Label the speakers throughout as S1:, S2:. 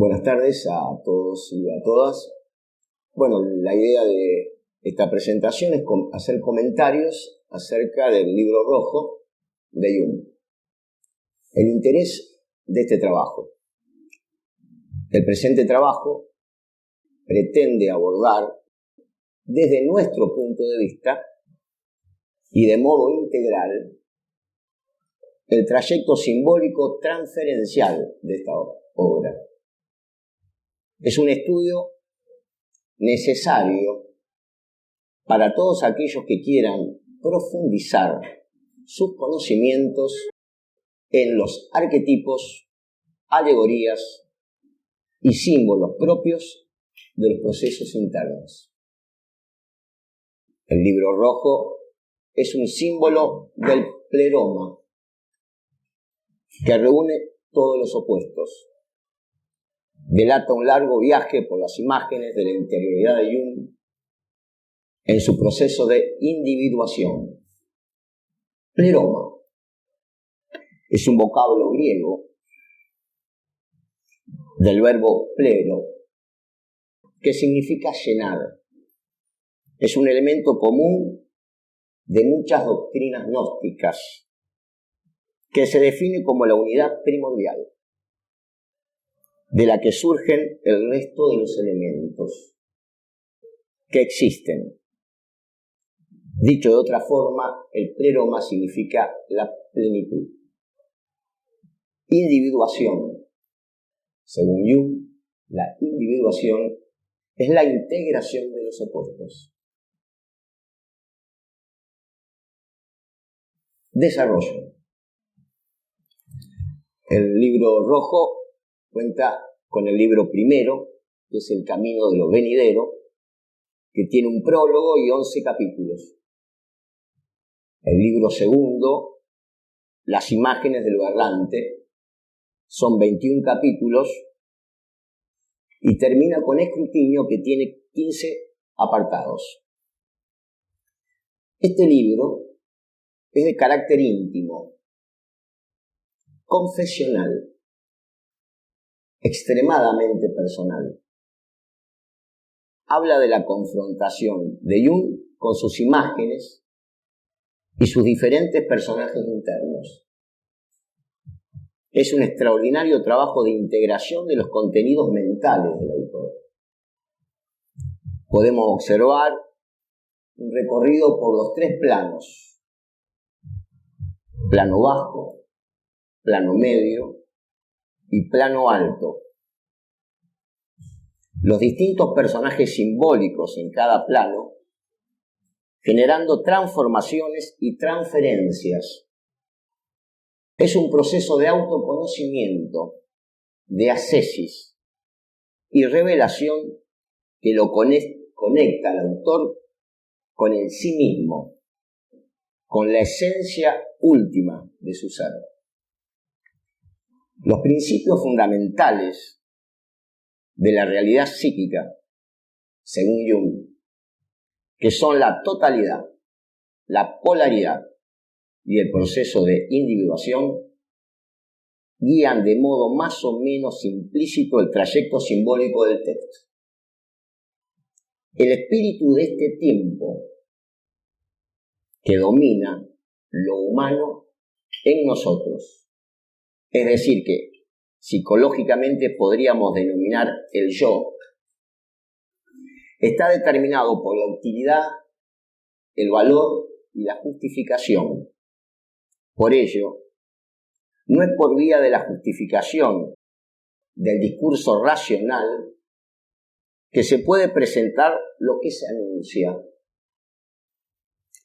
S1: Buenas tardes a todos y a todas. Bueno, la idea de esta presentación es hacer comentarios acerca del libro rojo de Jung. El interés de este trabajo. El presente trabajo pretende abordar desde nuestro punto de vista y de modo integral el trayecto simbólico transferencial de esta obra. Es un estudio necesario para todos aquellos que quieran profundizar sus conocimientos en los arquetipos, alegorías y símbolos propios de los procesos internos. El libro rojo es un símbolo del pleroma que reúne todos los opuestos. Delata un largo viaje por las imágenes de la interioridad de Jung en su proceso de individuación. Pleroma es un vocablo griego del verbo plero, que significa llenar. Es un elemento común de muchas doctrinas gnósticas, que se define como la unidad primordial, de la que surgen el resto de los elementos que existen. Dicho de otra forma, el pleroma significa la plenitud. Individuación. Según Jung, la individuación es la integración de los opuestos. Desarrollo. El libro rojo cuenta con el libro primero, que es El camino de lo venidero, que tiene un prólogo y 11 capítulos. El libro segundo, Las imágenes de lo errante, son 21 capítulos y termina con Escrutinio, que tiene 15 apartados. Este libro es de carácter íntimo, confesional, extremadamente personal. Habla de la confrontación de Jung con sus imágenes y sus diferentes personajes internos. Es un extraordinario trabajo de integración de los contenidos mentales del autor. Podemos observar un recorrido por los tres planos: plano bajo, plano medio y plano alto. Los distintos personajes simbólicos en cada plano, generando transformaciones y transferencias. Es un proceso de autoconocimiento, de ascesis y revelación que lo conecta al autor con el sí mismo, con la esencia última de su ser. Los principios fundamentales de la realidad psíquica, según Jung, que son la totalidad, la polaridad y el proceso de individuación, guían de modo más o menos implícito el trayecto simbólico del texto. El espíritu de este tiempo, que domina lo humano en nosotros, es decir, que psicológicamente podríamos denominar el yo, está determinado por la utilidad, el valor y la justificación. Por ello, no es por vía de la justificación del discurso racional que se puede presentar lo que se anuncia.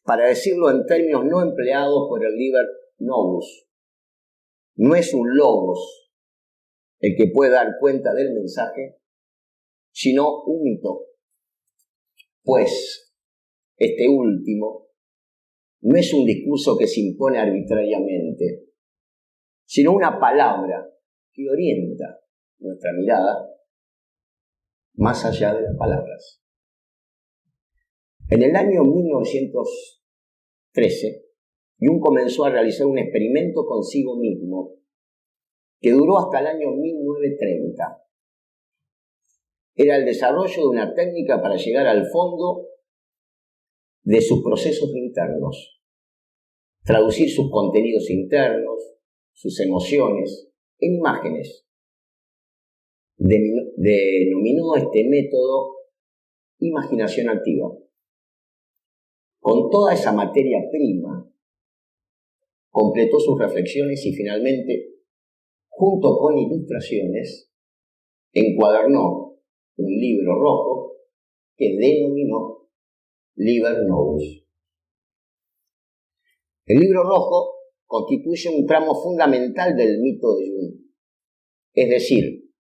S1: Para decirlo en términos no empleados por el Liber Novus, no es un logos el que puede dar cuenta del mensaje, sino un mito. Pues este último no es un discurso que se impone arbitrariamente, sino una palabra que orienta nuestra mirada más allá de las palabras. En el año 1913, Jung comenzó a realizar un experimento consigo mismo que duró hasta el año 1930. era el desarrollo de una técnica para llegar al fondo de sus procesos internos, traducir sus contenidos internos, sus emociones, en imágenes. Denominó este método imaginación activa. Con toda esa materia prima, completó sus reflexiones y finalmente, junto con ilustraciones, encuadernó un libro rojo que denominó Liber Novus. El libro rojo constituye un tramo fundamental del mito de Jung, es decir,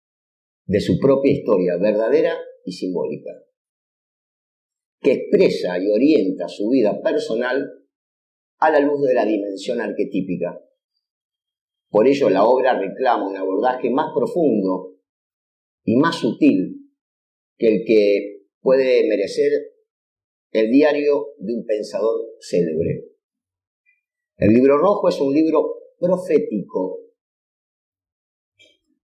S1: de su propia historia verdadera y simbólica, que expresa y orienta su vida personal a la luz de la dimensión arquetípica. Por ello, la obra reclama un abordaje más profundo y más sutil que el que puede merecer el diario de un pensador célebre. El libro rojo es un libro profético,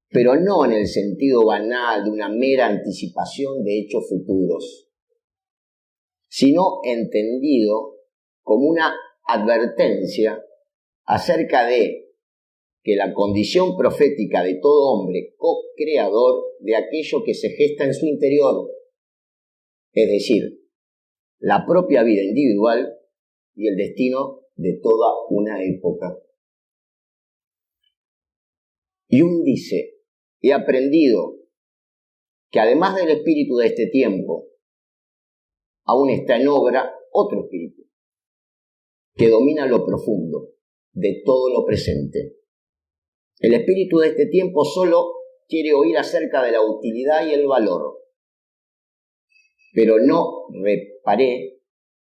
S1: pero no en el sentido banal de una mera anticipación de hechos futuros, sino entendido como una advertencia acerca de que la condición profética de todo hombre co-creador de aquello que se gesta en su interior, es decir, la propia vida individual y el destino de toda una época. Jung dice: he aprendido que además del espíritu de este tiempo, aún está en obra otro espíritu que domina lo profundo de todo lo presente. El espíritu de este tiempo solo quiere oír acerca de la utilidad y el valor, pero no reparé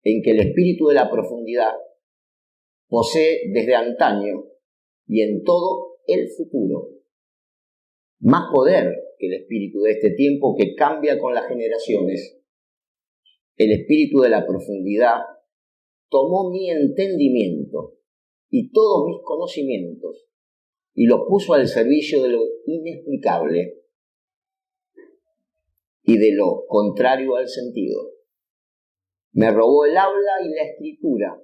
S1: en que el espíritu de la profundidad posee desde antaño y en todo el futuro más poder que el espíritu de este tiempo que cambia con las generaciones. El espíritu de la profundidad tomó mi entendimiento y todos mis conocimientos y lo puso al servicio de lo inexplicable y de lo contrario al sentido. Me robó el habla y la escritura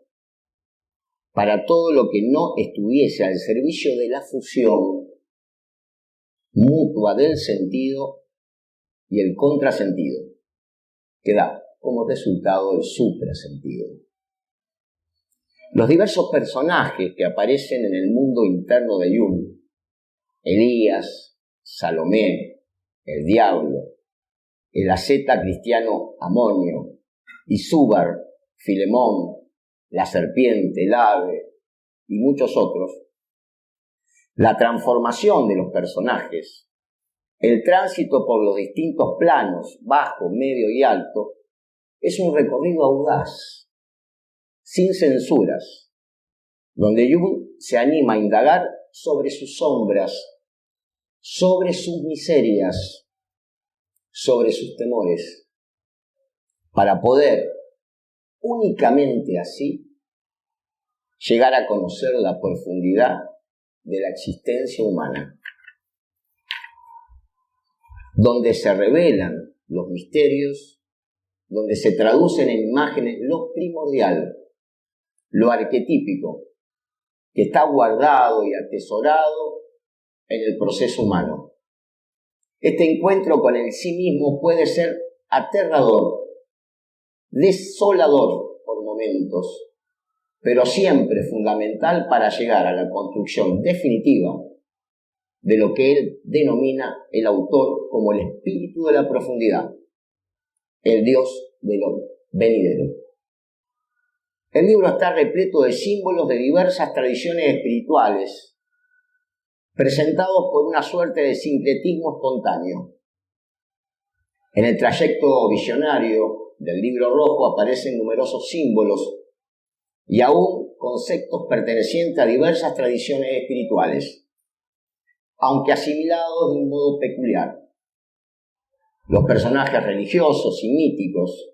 S1: para todo lo que no estuviese al servicio de la fusión mutua del sentido y el contrasentido, que da como resultado el suprasentido. Los diversos personajes que aparecen en el mundo interno de Jung, Elías, Salomé, el diablo, el asceta cristiano Amonio, Isúbar, Filemón, la serpiente, el ave y muchos otros, la transformación de los personajes, el tránsito por los distintos planos, bajo, medio y alto, es un recorrido audaz, sin censuras, donde Jung se anima a indagar sobre sus sombras, sobre sus miserias, sobre sus temores, para poder, únicamente así, llegar a conocer la profundidad de la existencia humana, donde se revelan los misterios, donde se traducen en imágenes lo primordial, lo arquetípico, que está guardado y atesorado en el proceso humano. Este encuentro con el sí mismo puede ser aterrador, desolador por momentos, pero siempre fundamental para llegar a la construcción definitiva de lo que él denomina el autor como el espíritu de la profundidad, el Dios de lo venidero. El libro está repleto de símbolos de diversas tradiciones espirituales, presentados por una suerte de sincretismo espontáneo. En el trayecto visionario del libro rojo aparecen numerosos símbolos y aún conceptos pertenecientes a diversas tradiciones espirituales, aunque asimilados de un modo peculiar. Los personajes religiosos y míticos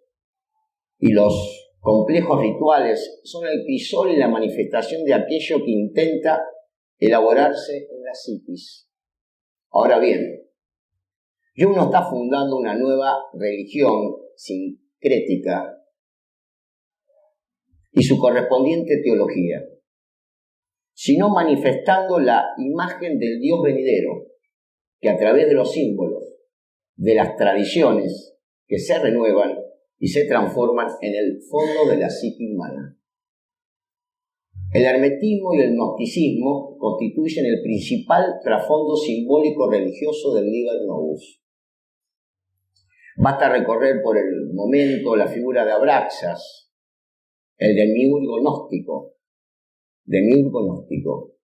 S1: y los complejos rituales son el crisol y la manifestación de aquello que intenta elaborarse en la psiquis. Ahora bien, Jung no está fundando una nueva religión sincrética y su correspondiente teología, sino manifestando la imagen del Dios venidero, que a través de los símbolos, de las tradiciones que se renuevan y se transforman en el fondo de la psique humana. El hermetismo y el gnosticismo constituyen el principal trasfondo simbólico religioso del Liber Novus. Basta recorrer por el momento la figura de Abraxas, el demiurgo gnóstico. Demiurgo gnóstico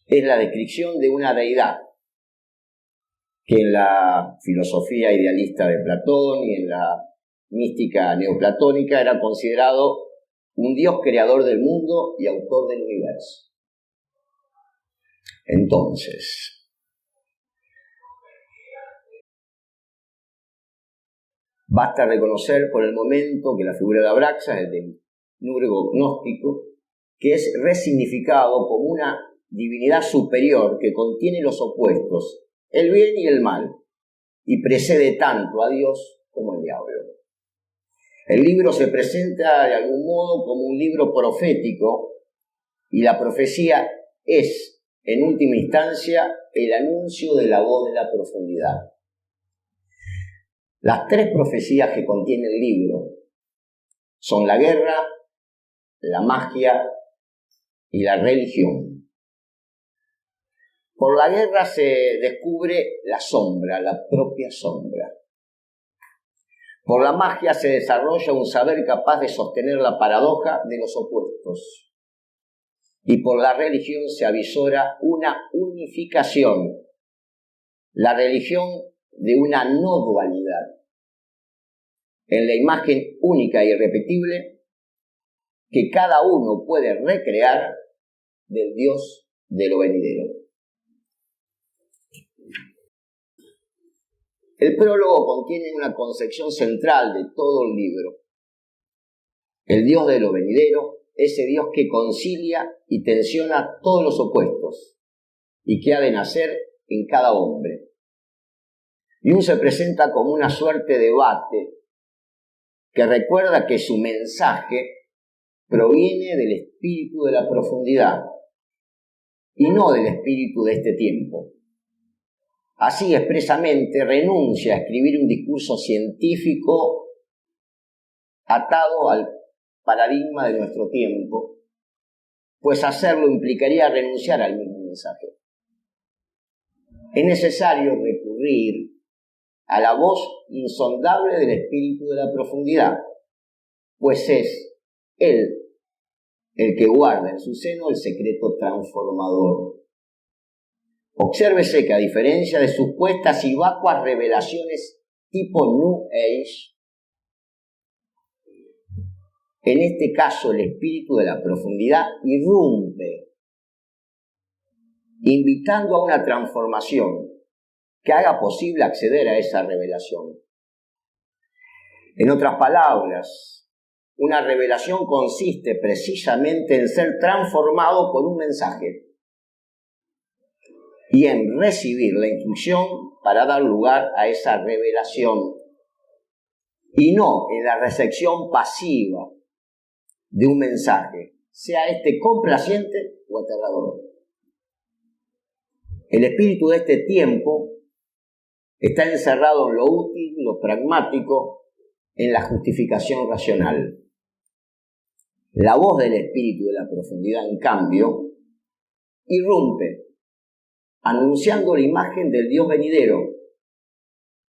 S1: es la descripción de una deidad que en la filosofía idealista de Platón y en la mística neoplatónica era considerado un Dios creador del mundo y autor del universo. Entonces, basta reconocer por el momento que la figura de Abraxas, el demiurgo gnóstico, que es resignificado como una divinidad superior que contiene los opuestos, el bien y el mal, y precede tanto a Dios como al diablo. El libro se presenta de algún modo como un libro profético y la profecía es, en última instancia, el anuncio de la voz de la profundidad. Las tres profecías que contiene el libro son la guerra, la magia y la religión. Por la guerra se descubre la sombra, la propia sombra. Por la magia se desarrolla un saber capaz de sostener la paradoja de los opuestos. Y por la religión se avisora una unificación, la religión de una no dualidad, en la imagen única e irrepetible que cada uno puede recrear del Dios de lo venidero. El prólogo contiene una concepción central de todo el libro. El Dios de lo venidero, ese Dios que concilia y tensiona todos los opuestos y que ha de nacer en cada hombre. Jung se presenta como una suerte de debate que recuerda que su mensaje proviene del espíritu de la profundidad y no del espíritu de este tiempo. Así expresamente renuncia a escribir un discurso científico atado al paradigma de nuestro tiempo, pues hacerlo implicaría renunciar al mismo mensaje. Es necesario recurrir a la voz insondable del espíritu de la profundidad, pues es él el que guarda en su seno el secreto transformador. Obsérvese que a diferencia de supuestas y vacuas revelaciones tipo New Age, en este caso el espíritu de la profundidad irrumpe, invitando a una transformación que haga posible acceder a esa revelación. En otras palabras, una revelación consiste precisamente en ser transformado por un mensaje y en recibir la instrucción para dar lugar a esa revelación, y no en la recepción pasiva de un mensaje, sea este complaciente o aterrador. El espíritu de este tiempo está encerrado en lo útil, lo pragmático, en la justificación racional. La voz del espíritu de la profundidad, en cambio, irrumpe, anunciando la imagen del Dios venidero,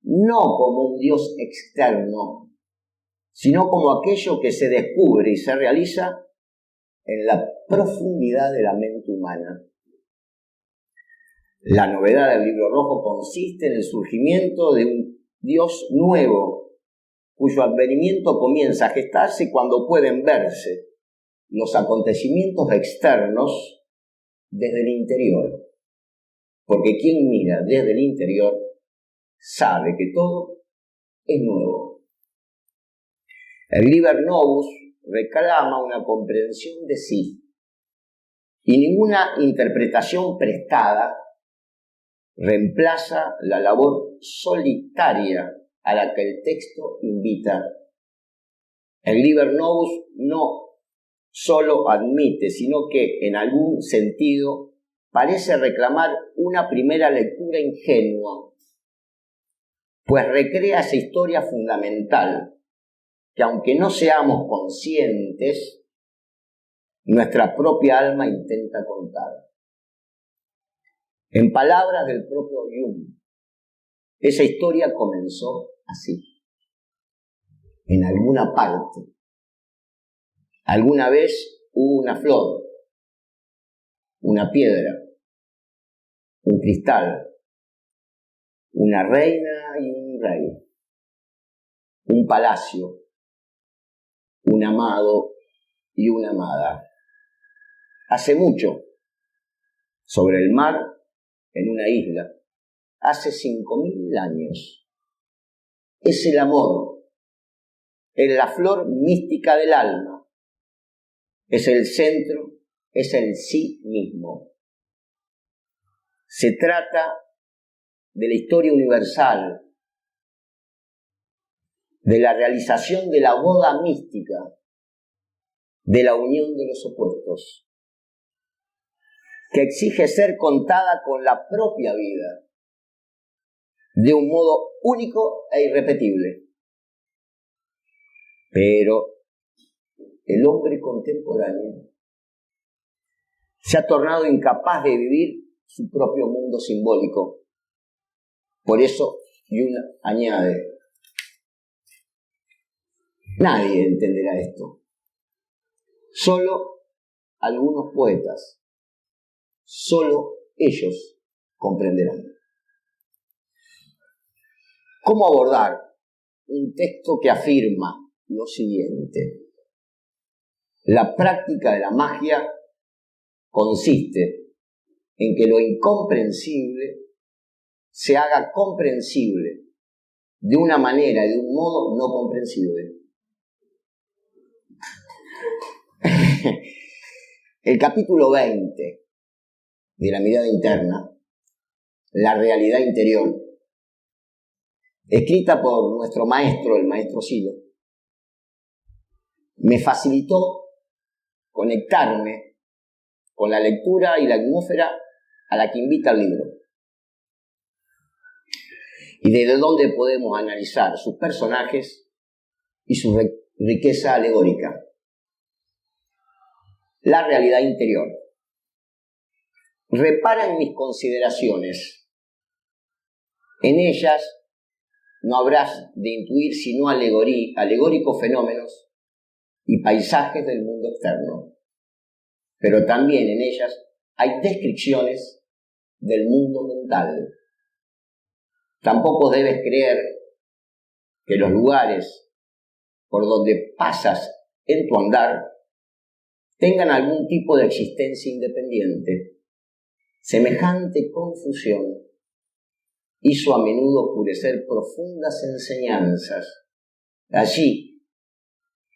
S1: no como un Dios externo, sino como aquello que se descubre y se realiza en la profundidad de la mente humana. La novedad del Libro Rojo consiste en el surgimiento de un Dios nuevo, cuyo advenimiento comienza a gestarse cuando pueden verse los acontecimientos externos desde el interior. Porque quien mira desde el interior sabe que todo es nuevo. El Liber Novus reclama una comprensión de sí y ninguna interpretación prestada reemplaza la labor solitaria a la que el texto invita. El Liber Novus no solo admite, sino que en algún sentido parece reclamar una primera lectura ingenua, pues recrea esa historia fundamental que, aunque no seamos conscientes, nuestra propia alma intenta contar. En palabras del propio Jung, esa historia comenzó así. En alguna parte, alguna vez hubo una flor, una piedra, un cristal, una reina y un rey, un palacio, un amado y una amada. Hace mucho, sobre el mar, en una isla, hace 5000 años. Es el amor, es la flor mística del alma, es el centro, es el sí mismo. Se trata de la historia universal, de la realización de la boda mística, de la unión de los opuestos, que exige ser contada con la propia vida, de un modo único e irrepetible. Pero el hombre contemporáneo se ha tornado incapaz de vivir su propio mundo simbólico. Por eso Jung añade: nadie entenderá esto, solo algunos poetas, solo ellos comprenderán. ¿Cómo abordar un texto que afirma lo siguiente? La práctica de la magia consiste en que lo incomprensible se haga comprensible de una manera y de un modo no comprensible. El capítulo 20 de la mirada interna, la realidad interior, escrita por nuestro maestro, el maestro Silo, me facilitó conectarme con la lectura y la atmósfera a la que invita el libro, y desde donde podemos analizar sus personajes y su riqueza alegórica. La realidad interior. Repara en mis consideraciones. En ellas no habrás de intuir sino alegóricos fenómenos y paisajes del mundo externo, pero también en ellas hay descripciones del mundo mental. Tampoco debes creer que los lugares por donde pasas en tu andar tengan algún tipo de existencia independiente. Semejante confusión hizo a menudo oscurecer profundas enseñanzas. Allí,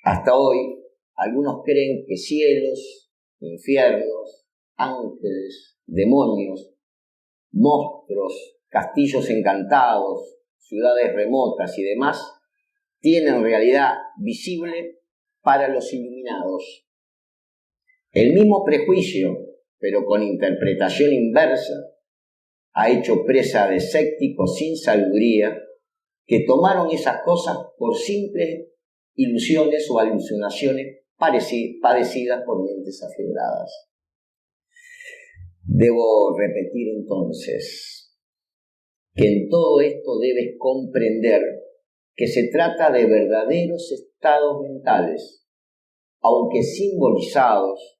S1: hasta hoy, algunos creen que cielos, infiernos, ángeles, demonios, monstruos, castillos encantados, ciudades remotas y demás, tienen realidad visible para los iluminados. El mismo prejuicio, pero con interpretación inversa, ha hecho presa de escépticos sin sabiduría que tomaron esas cosas por simples ilusiones o alucinaciones padecidas por mentes afiebradas. Debo repetir entonces que en todo esto debes comprender que se trata de verdaderos estados mentales, aunque simbolizados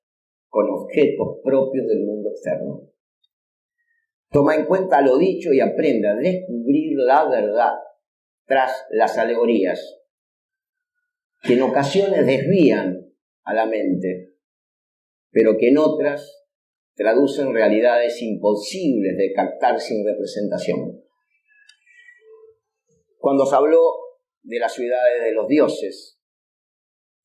S1: con objetos propios del mundo externo. Toma en cuenta lo dicho y aprenda a descubrir la verdad tras las alegorías, que en ocasiones desvían a la mente, pero que en otras traducen realidades imposibles de captar sin representación. Cuando se habló de las ciudades de los dioses,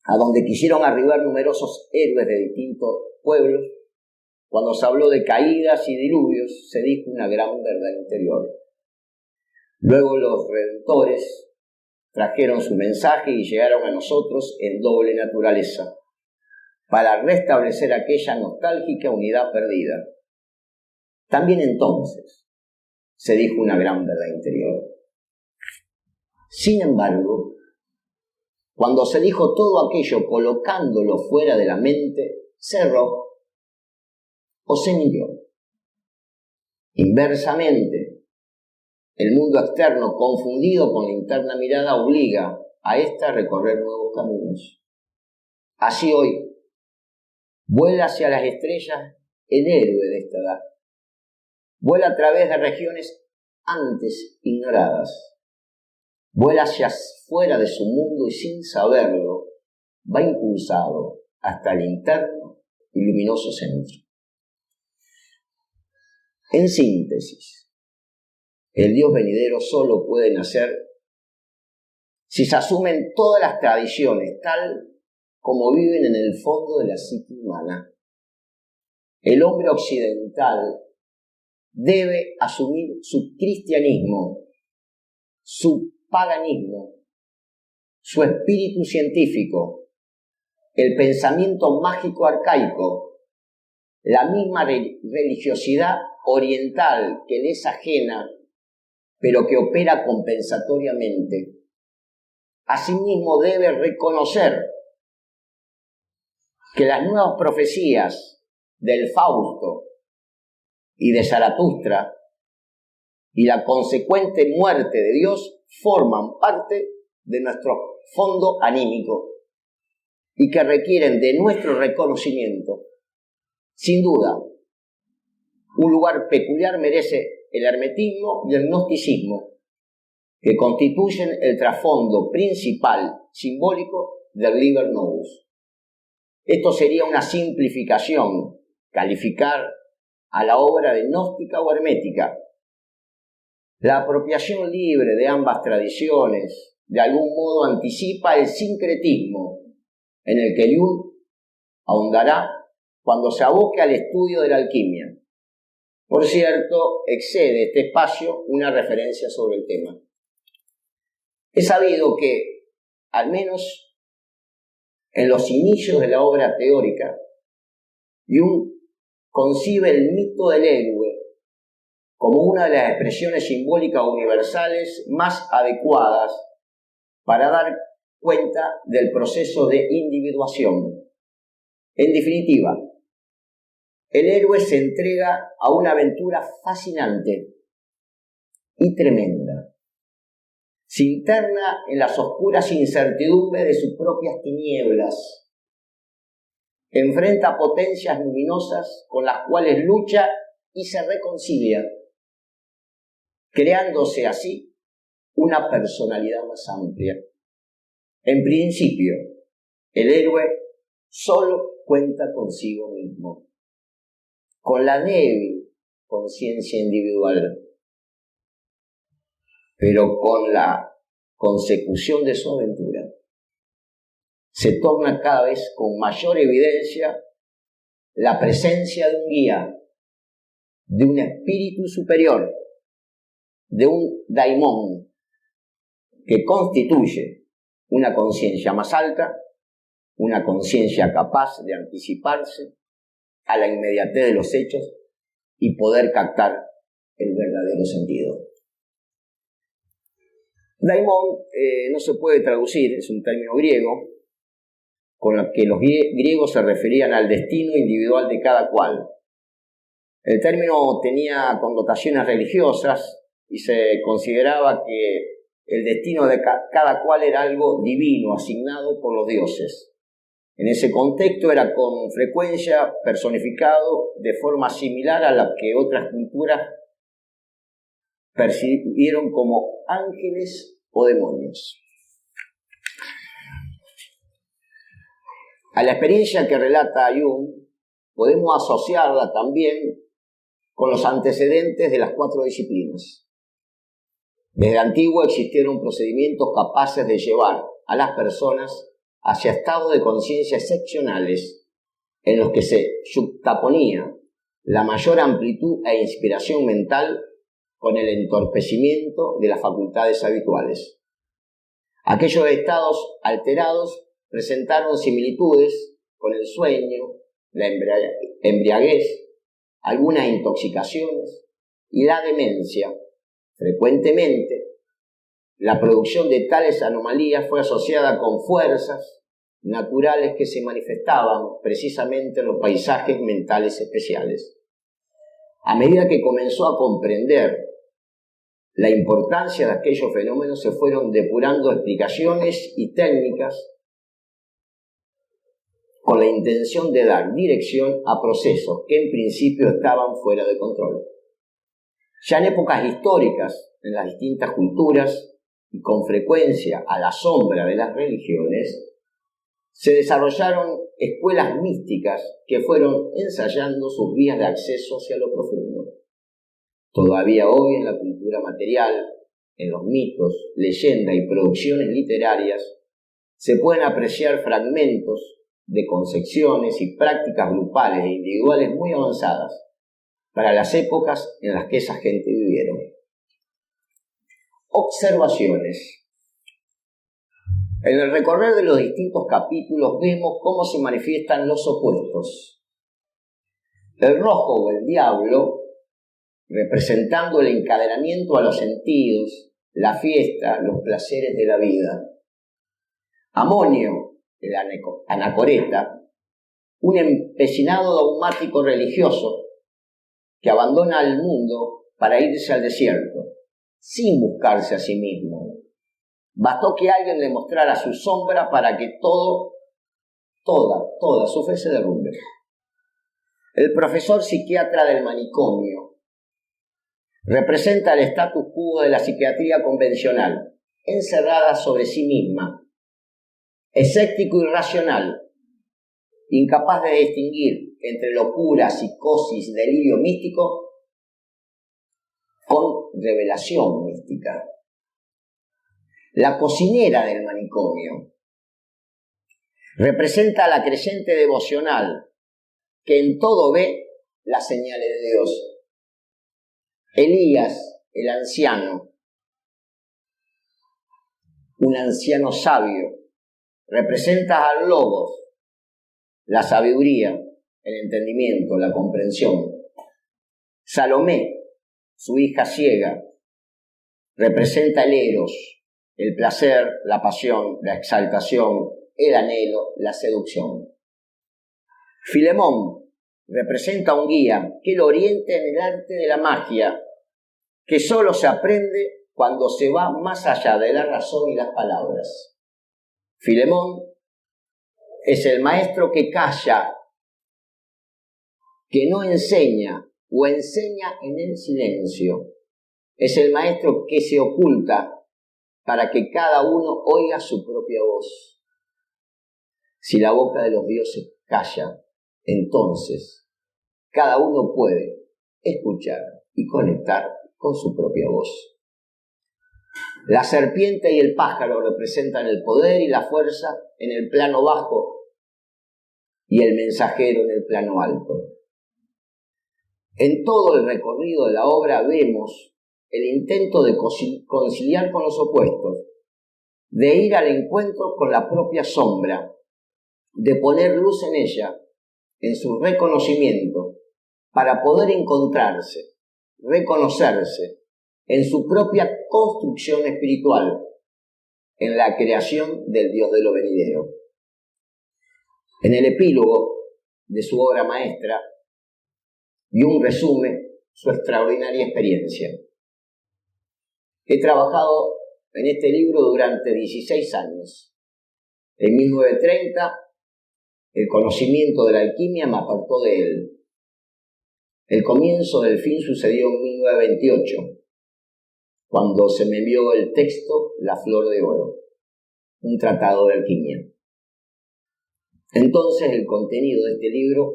S1: a donde quisieron arribar numerosos héroes de distintos pueblos, cuando se habló de caídas y diluvios, se dijo una gran verdad interior. Luego los redentores trajeron su mensaje y llegaron a nosotros en doble naturaleza, para restablecer aquella nostálgica unidad perdida. También entonces se dijo una gran verdad interior. Sin embargo, cuando se dijo todo aquello colocándolo fuera de la mente, se erró o se mintió. Inversamente, el mundo externo confundido con la interna mirada obliga a ésta a recorrer nuevos caminos. Así hoy, vuela hacia las estrellas el héroe de esta edad. Vuela a través de regiones antes ignoradas. Vuela hacia fuera de su mundo y sin saberlo, va impulsado hasta el interno y luminoso centro. En síntesis, el Dios venidero solo puede nacer si se asumen todas las tradiciones tal como viven en el fondo de la psique humana. El hombre occidental debe asumir su cristianismo, su paganismo, su espíritu científico, el pensamiento mágico arcaico, la misma religiosidad oriental que le es ajena, pero que opera compensatoriamente. Asimismo debe reconocer que las nuevas profecías del Fausto y de Zaratustra y la consecuente muerte de Dios forman parte de nuestro fondo anímico y que requieren de nuestro reconocimiento. Sin duda, un lugar peculiar merece el hermetismo y el gnosticismo, que constituyen el trasfondo principal simbólico del Liber Novus. Esto sería una simplificación, calificar a la obra de gnóstica o hermética. La apropiación libre de ambas tradiciones de algún modo anticipa el sincretismo en el que Jung ahondará cuando se aboque al estudio de la alquimia. Por cierto, excede este espacio una referencia sobre el tema. Es sabido que, al menos en los inicios de la obra teórica, Jung concibe el mito del héroe como una de las expresiones simbólicas universales más adecuadas para dar cuenta del proceso de individuación. En definitiva, el héroe se entrega a una aventura fascinante y tremenda. Se interna en las oscuras incertidumbres de sus propias tinieblas. Enfrenta potencias luminosas con las cuales lucha y se reconcilia, creándose así una personalidad más amplia. En principio, el héroe solo cuenta consigo mismo, con la débil conciencia individual, pero con la consecución de su aventura se torna cada vez con mayor evidencia la presencia de un guía, de un espíritu superior, de un daimón que constituye una conciencia más alta, una conciencia capaz de anticiparse a la inmediatez de los hechos y poder captar el verdadero sentido. Daimon no se puede traducir, es un término griego, con el que los griegos se referían al destino individual de cada cual. El término tenía connotaciones religiosas y se consideraba que el destino de cada cual era algo divino, asignado por los dioses. En ese contexto era con frecuencia personificado de forma similar a la que otras culturas percibieron como ángeles o demonios. A la experiencia que relata Jung podemos asociarla también con los antecedentes de las 4 disciplinas. Desde antiguo existieron procedimientos capaces de llevar a las personas hacia estados de conciencia excepcionales en los que se yuxtaponía la mayor amplitud e inspiración mental con el entorpecimiento de las facultades habituales. Aquellos estados alterados presentaron similitudes con el sueño, la embriaguez, algunas intoxicaciones y la demencia. Frecuentemente, la producción de tales anomalías fue asociada con fuerzas naturales que se manifestaban precisamente en los paisajes mentales especiales. A medida que comenzó a comprender la importancia de aquellos fenómenos, se fueron depurando explicaciones y técnicas con la intención de dar dirección a procesos que en principio estaban fuera de control. Ya en épocas históricas, en las distintas culturas y con frecuencia a la sombra de las religiones, se desarrollaron escuelas místicas que fueron ensayando sus vías de acceso hacia lo profundo. Todavía hoy en la cultura material, en los mitos, leyendas y producciones literarias, se pueden apreciar fragmentos de concepciones y prácticas grupales e individuales muy avanzadas para las épocas en las que esa gente vivieron. Observaciones. En el recorrer de los distintos capítulos vemos cómo se manifiestan los opuestos. El rojo o el diablo, representando el encadenamiento a los sentidos, la fiesta, los placeres de la vida. Amonio, el anacoreta, un empecinado dogmático religioso que abandona al mundo para irse al desierto, sin buscarse a sí mismo. Bastó que alguien le mostrara su sombra para que toda su fe se derrumbe. El profesor psiquiatra del manicomio representa el status quo de la psiquiatría convencional, encerrada sobre sí misma, escéptico y racional, incapaz de distinguir entre locura, psicosis, delirio místico con revelación mística. La cocinera del manicomio representa a la creyente devocional que en todo ve las señales de Dios. Elías, el anciano, un anciano sabio, representa al logos, la sabiduría, el entendimiento, la comprensión. Salomé, su hija ciega, representa el eros, el placer, la pasión, la exaltación, el anhelo, la seducción. Filemón representa a un guía que lo orienta en el arte de la magia, que solo se aprende cuando se va más allá de la razón y las palabras. Filemón es el maestro que calla, que no enseña o enseña en el silencio. Es el maestro que se oculta para que cada uno oiga su propia voz. Si la boca de los dioses calla, entonces cada uno puede escuchar y conectar con su propia voz. La serpiente y el pájaro representan el poder y la fuerza en el plano bajo y el mensajero en el plano alto. En todo el recorrido de la obra vemos el intento de conciliar con los opuestos, de ir al encuentro con la propia sombra, de poner luz en ella, en su reconocimiento, para poder encontrarse, reconocerse en su propia construcción espiritual, en la creación del Dios de lo venidero. En el epílogo de su obra maestra, Jung resume su extraordinaria experiencia. He trabajado en este libro durante 16 años. En 1930, el conocimiento de la alquimia me apartó de él. El comienzo del fin sucedió en 1928, cuando se me envió el texto La Flor de Oro, un tratado de alquimia. Entonces el contenido de este libro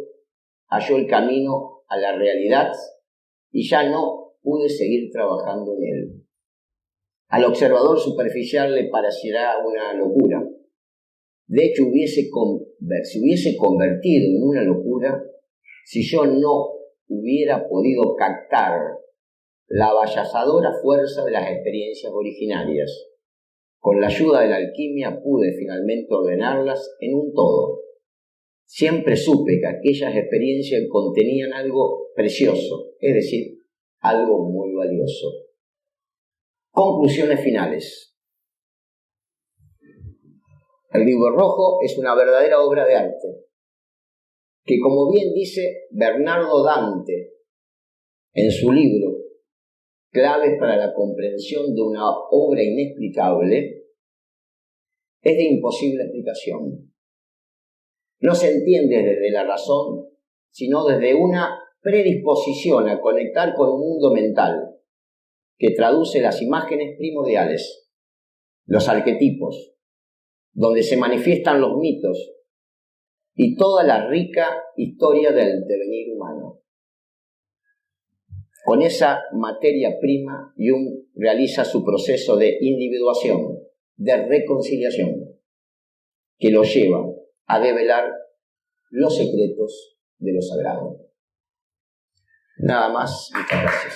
S1: halló el camino a la realidad y ya no pude seguir trabajando en él. Al observador superficial le parecerá una locura. De hecho, se hubiese convertido en una locura si yo no hubiera podido captar la avallazadora fuerza de las experiencias originarias. Con la ayuda de la alquimia pude finalmente ordenarlas en un todo. Siempre supe que aquellas experiencias contenían algo precioso, es decir, algo muy valioso. Conclusiones finales. El libro rojo es una verdadera obra de arte, que como bien dice Bernardo Dante en su libro Claves para la comprensión de una obra inexplicable, es de imposible explicación. No se entiende desde la razón, sino desde una predisposición a conectar con un mundo mental que traduce las imágenes primordiales, los arquetipos, donde se manifiestan los mitos y toda la rica historia del devenir humano. Con esa materia prima, Jung realiza su proceso de individuación, de reconciliación, que lo lleva a develar los secretos de lo sagrado. Nada más, muchas gracias.